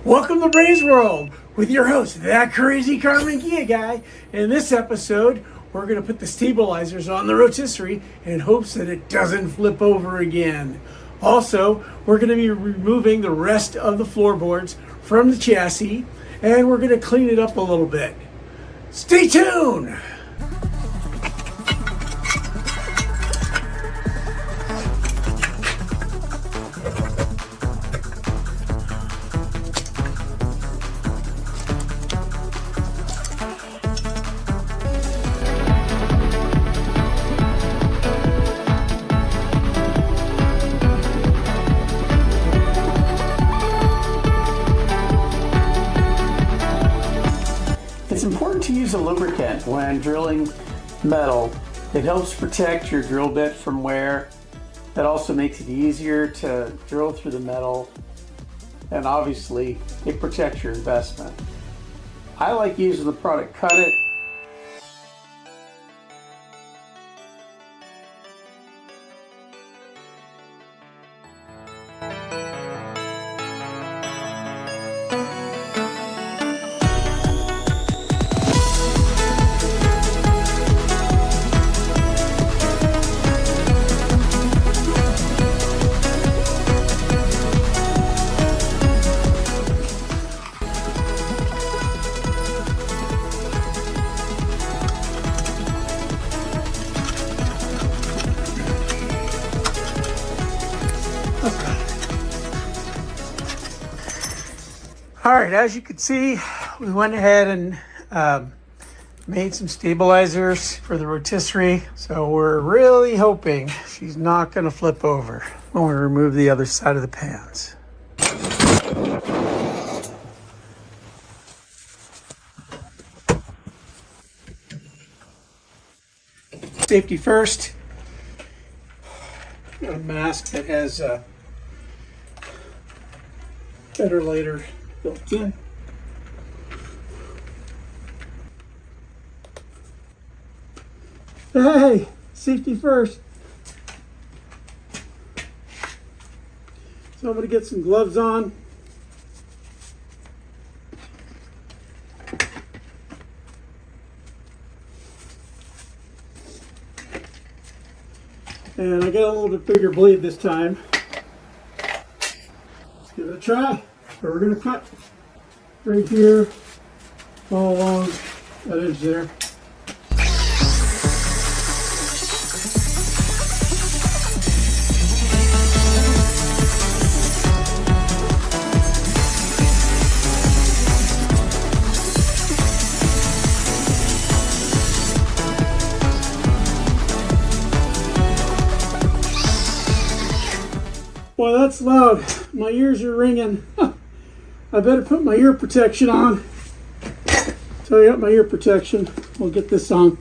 Welcome to Bray's World with your host, that crazy Karmann Ghia guy. In this episode, we're going to put the stabilizers on the rotisserie in hopes that it doesn't flip over again. Also, we're going to be removing the rest of the floorboards from the chassis, and we're going to clean it up a little bit. Stay tuned! It's important to use a lubricant when drilling metal. It helps protect your drill bit from wear. It also makes it easier to drill through the metal, and obviously it protects your investment. I like using the product Cut It. All right, as you can see, we went ahead and made some stabilizers for the rotisserie. So we're really hoping she's not going to flip over when we remove the other side of the pans. Safety first. Got a mask that has a ventilator built in. Hey, safety first. So I'm going to get some gloves on. And I got a little bit bigger blade this time. Let's give it a try. So we're going to cut right here, all along that edge there. Boy, that's loud. My ears are ringing. I better put my ear protection on. So I got my ear protection. We'll get this on.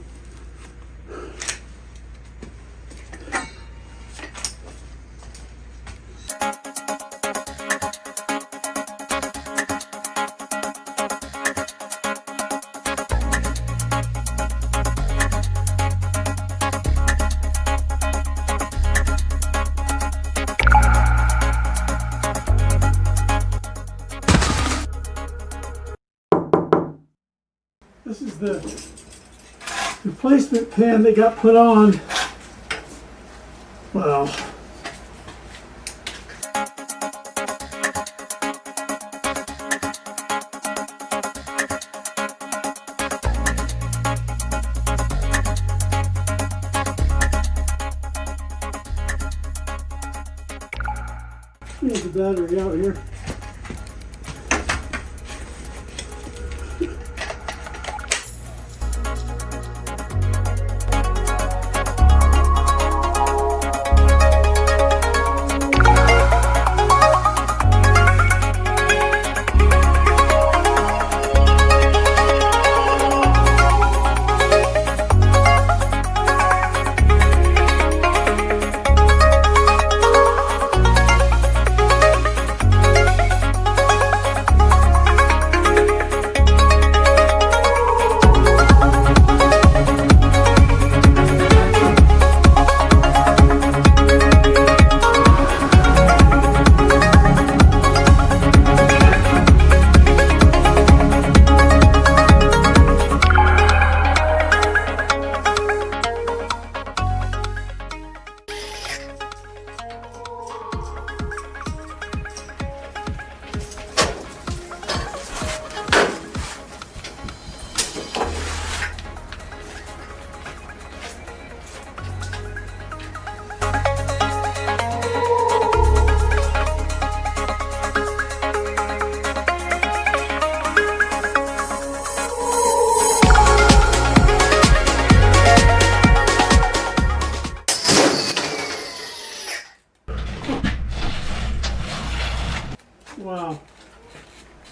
This is the replacement pan they got put on. Well, here's the battery out here.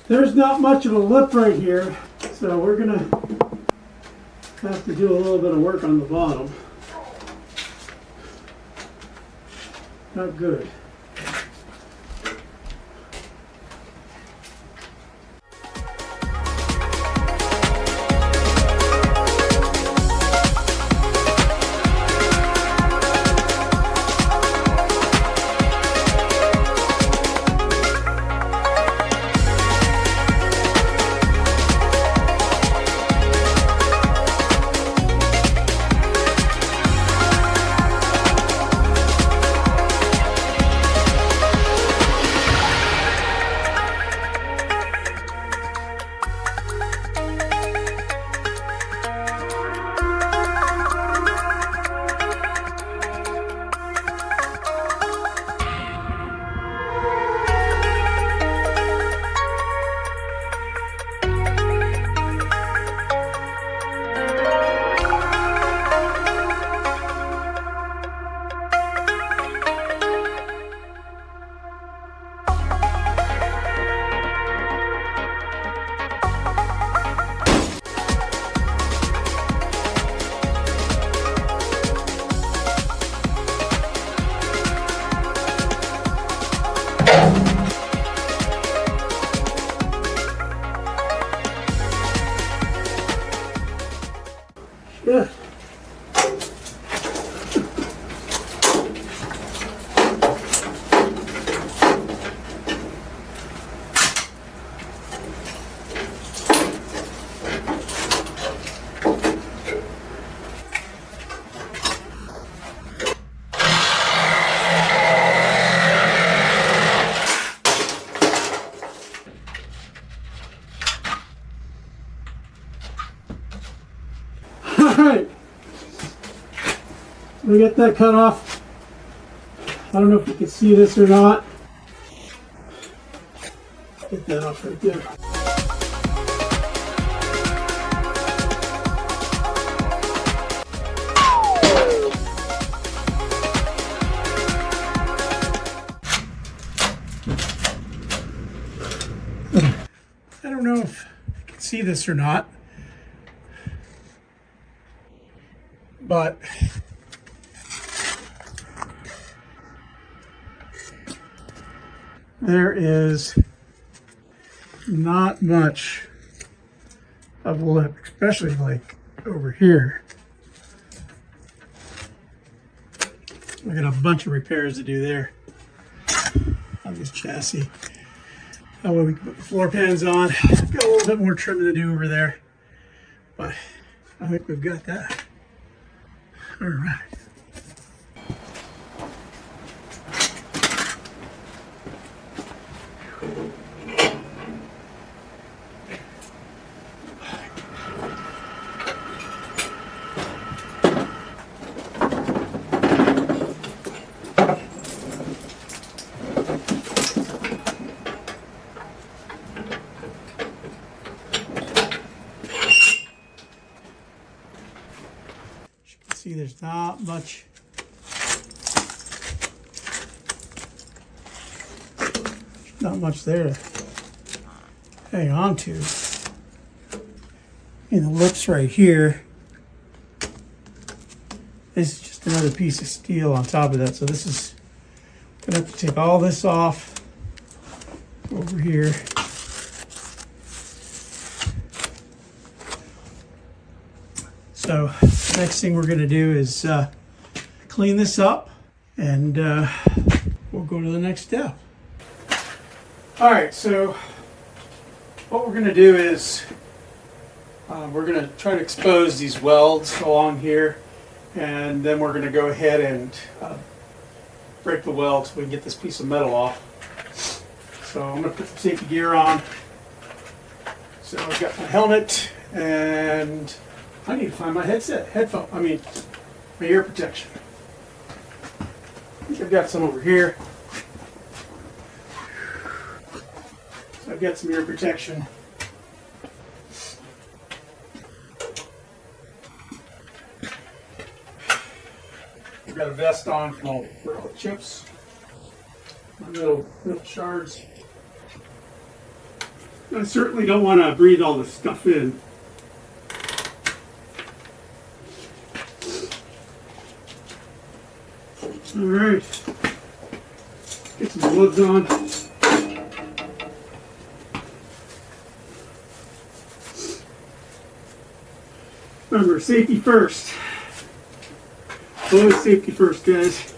There's not much of a lip right here, so we're gonna have to do a little bit of work on the bottom. Not good. Good. Alright, we get that cut off. I don't know if you can see this or not. Get that off right there. I don't know if you can see this or not, but there is not much of a lip, especially like over here. We got a bunch of repairs to do there on this chassis. That way we can put the floor pans on. Got a little bit more trim to do over there, but I think we've got that. All right. See, there's not much there to hang on to. And the lips right here is just another piece of steel on top of that. So this is gonna have to take all this off over here. So next thing we're going to do is clean this up, and we'll go to the next step. All right, so what we're going to do is we're going to try to expose these welds along here, and then we're going to go ahead and break the weld so we can get this piece of metal off. So I'm going to put the safety gear on. So I've got my helmet, and I need to find my my ear protection. I think I've got some over here. So I've got some ear protection. I've got a vest on for all the chips, my little shards. I certainly don't want to breathe all this stuff in. All right, get some gloves on. Remember, safety first. Always safety first, guys.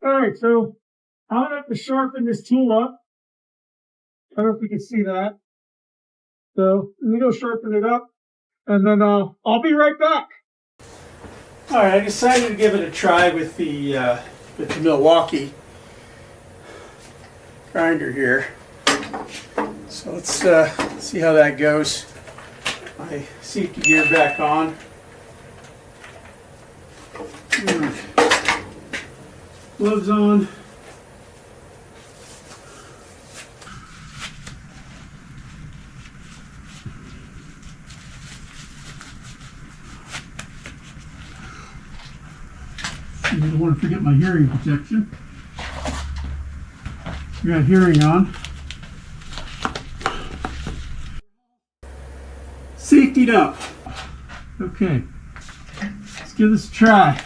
All right, so I'm gonna have to sharpen this tool up. I don't know if you can see that. So let me go sharpen it up, and then I'll be right back. All right, I decided to give it a try with the Milwaukee grinder here. So let's see how that goes. My safety gear back on. Gloves on. I don't want to forget my hearing protection. I got hearing on. Safetied up. Okay, let's give this a try.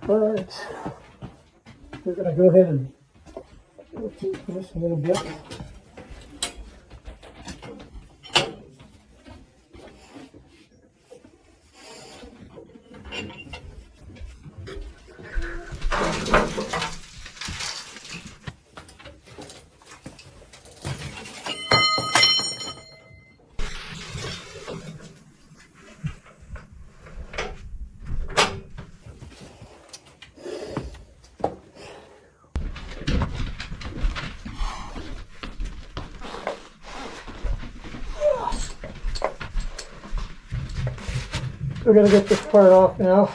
But we're going to go ahead and rotate this a little bit. We're going to get this part off now.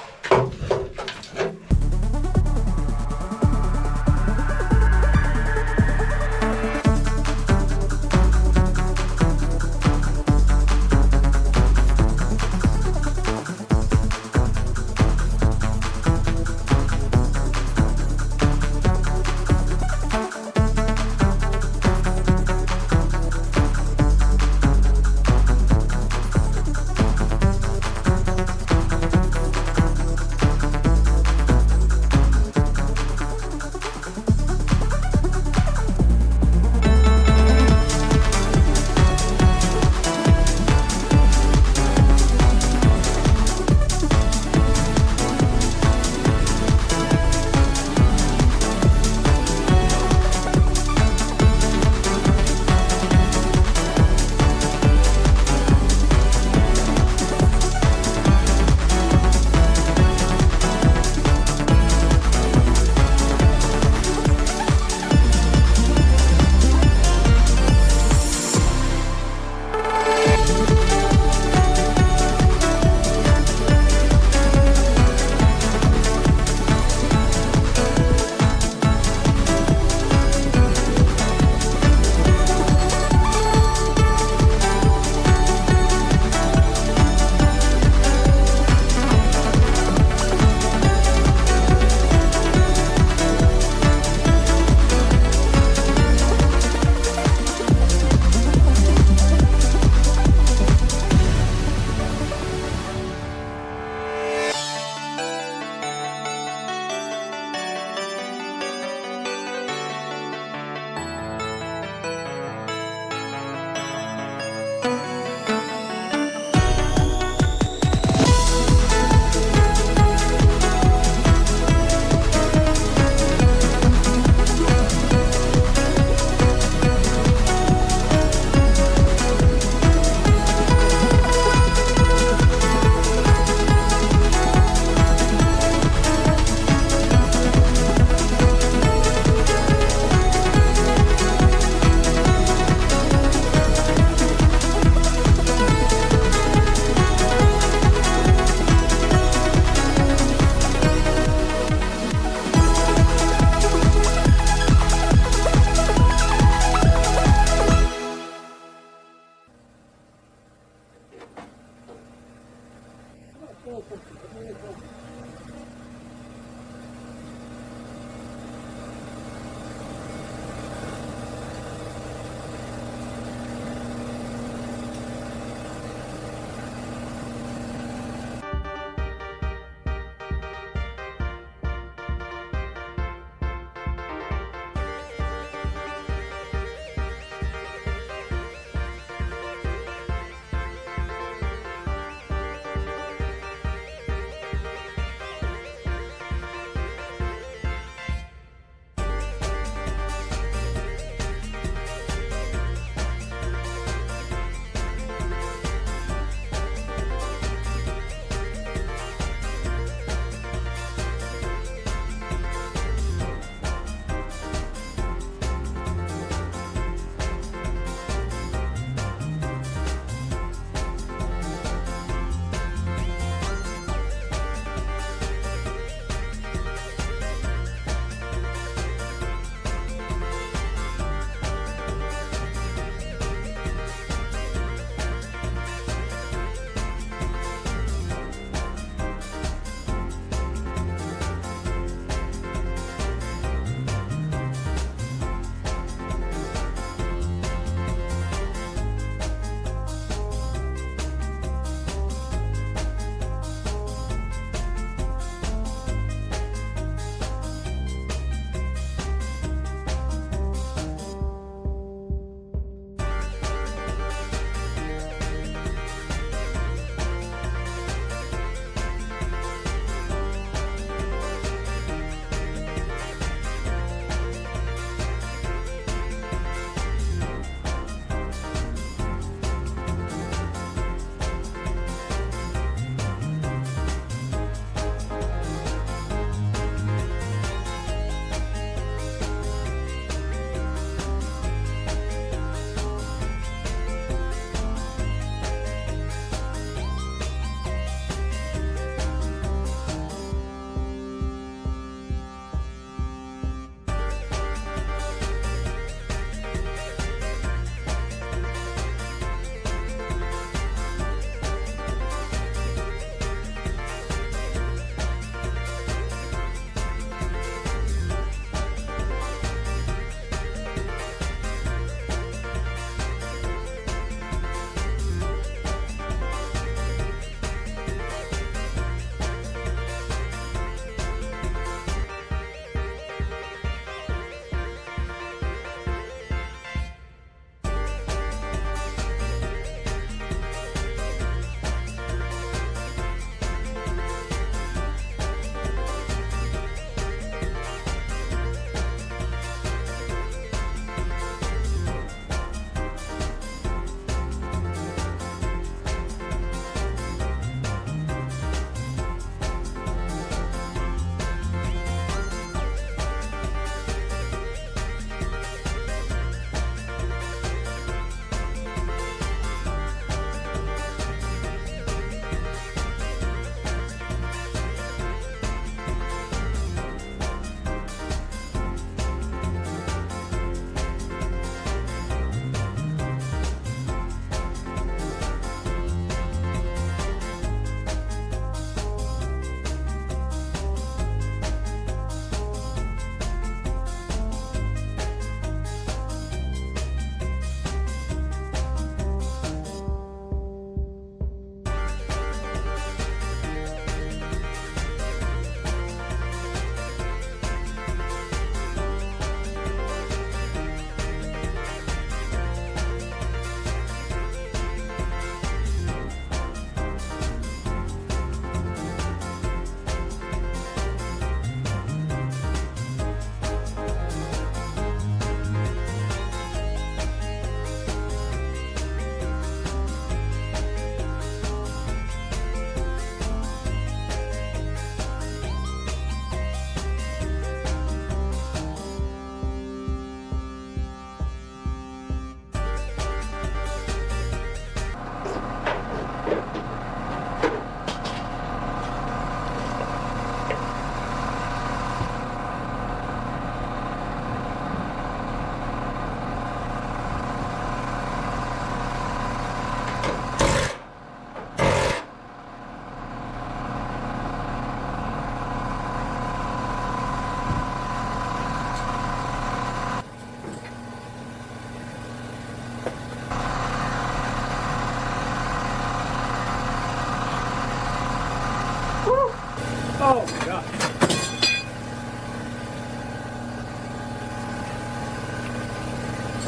Oh my God.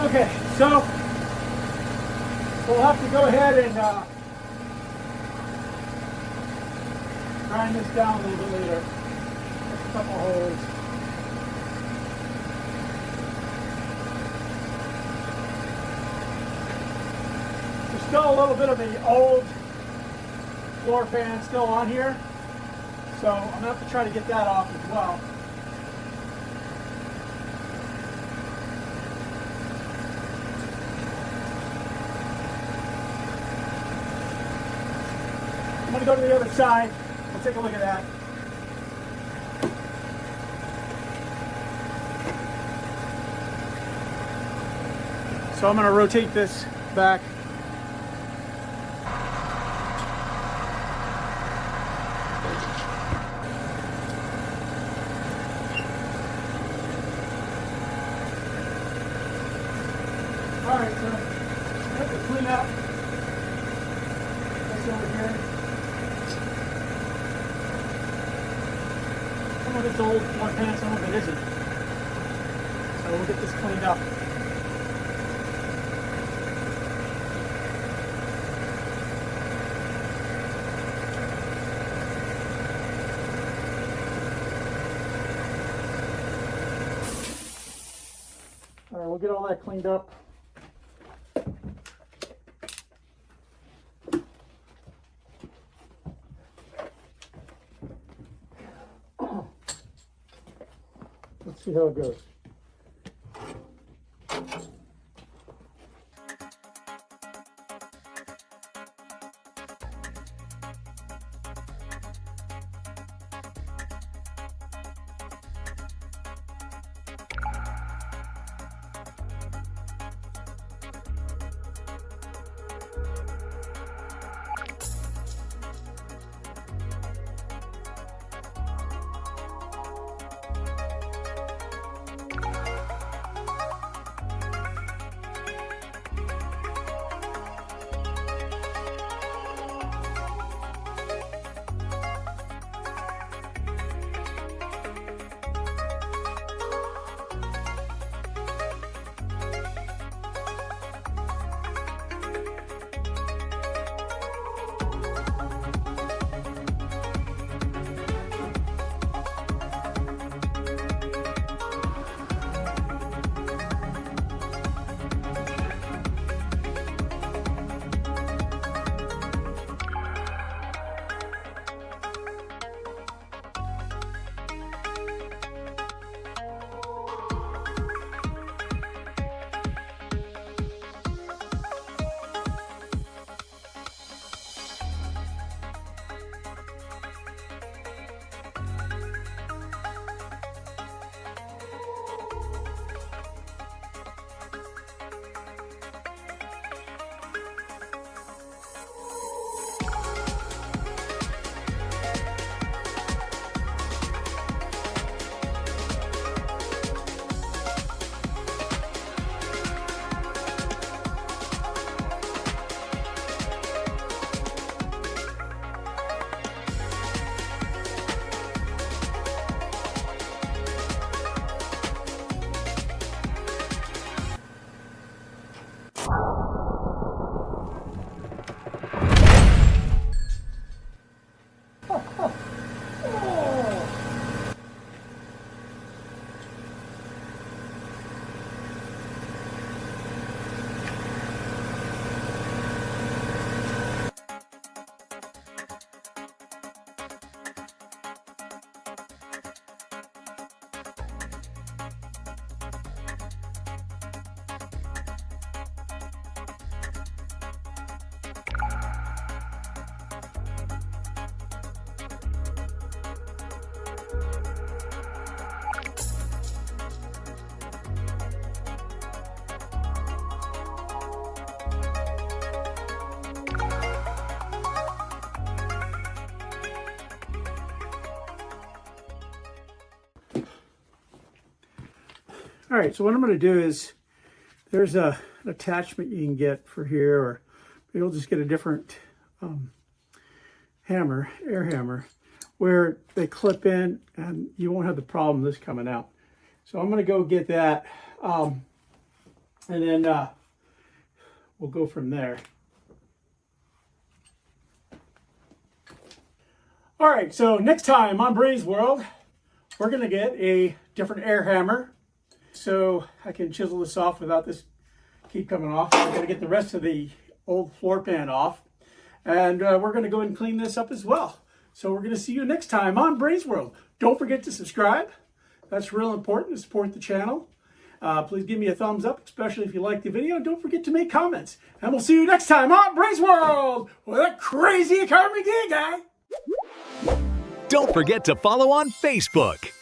Okay, so we'll have to go ahead and grind this down a little bit later. Just a couple holes. There's still a little bit of the old floor fan still on here, so I'm going to have to try to get that off as well. I'm going to go to the other side. We'll take a look at that. So I'm going to rotate this back. All right, so I have to clean up this over here. Some of it's old floor pan, some of it isn't. So we'll get this cleaned up. All right, we'll get all that cleaned up. Let's see how it goes. All right, so what I'm going to do is, there's an attachment you can get for here, or you'll just get a different hammer, air hammer. where they clip in, and you won't have the problem of this coming out. So I'm going to go get that, and then we'll go from there. All right, so next time on Bray's World, we're going to get a different air hammer so I can chisel this off without this keep coming off. We're going to get the rest of the old floor pan off, and we're going to go and clean this up as well. So we're going to see you next time on Bray's World. Don't forget to subscribe. That's real important to support the channel. Please give me a thumbs up, especially if you like the video. Don't forget to make comments. And we'll see you next time on Bray's World with that crazy Karmann Ghia guy. Don't forget to follow on Facebook.